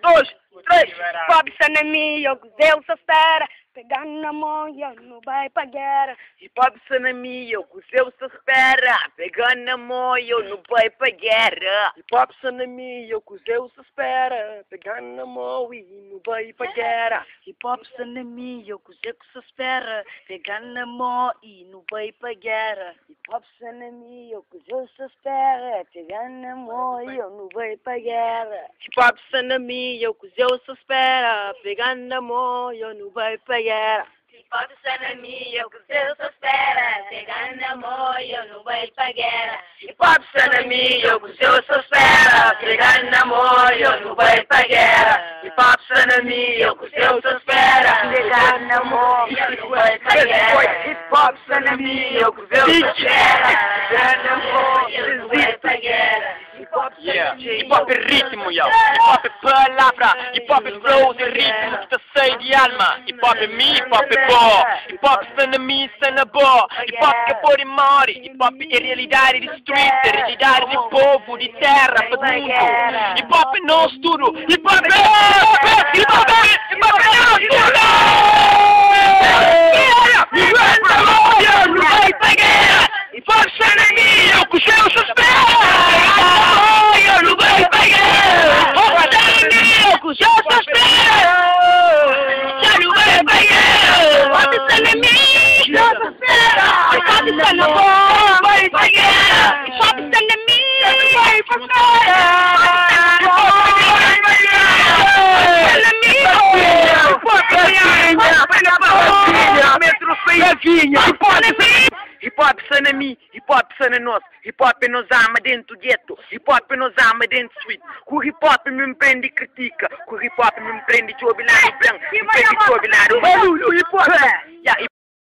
Dois, três. Hip-hop sanami, eu Deus espera. Pegando na mão, eu não vai pra guerra. Hip-hop sanami, eu com Deus espera. Pegando na mão, eu não vai pra guerra. Hip-hop sanami, eu com Deus espera. Pegando na mão e não vai pra guerra. Hip-hop sanami, eu com Deus espera. Pegando na mão e não vai pra guerra. Hip-hop sanami, eu com Deus espera. Pegando na mão e eu não vai pra guerra. Hip-hop sanami, eu com Deus espera. Pegando na mão, eu não vai pra guerra. Hip-hop sanami, eu com Deus espera. Pegando na mão e eu não vai pra guerra. Hip-hop sanami, eu com Deus espera. Pegando na mão, eu não vai pra guerra. Hip-hop sanami, eu com Deus espera. Pegando na mão e eu não vai pra guerra. Hip-hop sanami, eu com Deus espera. Pegando na mão, eu não vai pra guerra. Hip-hop é ritmo, yo. Hip-hop é palavra. Hip-hop é flow de ritmo que tá cheio de alma. Hip-hop é mim, hip-hop é bom. Hip-hop sana mim, sana bom. Hip-hop que é por e more. Hip-hop é realidade de street, é realidade de povo, de terra, para o mundo. Hip-hop é nosso tudo. Hip-hop é nosso tudo. Hip-hop é nosso tudo. Hip-hop sana mim, eu com Deus espera. Hip-hop sanami, hip-hop sana nós. Hip-hop é nos ama dentro do gueto. Hip-hop é nos ama dentro do suíte. Com hip-hop me prende e critica. Com hip-hop me prende de obilado branco. Me prende de obilado. Hip-hop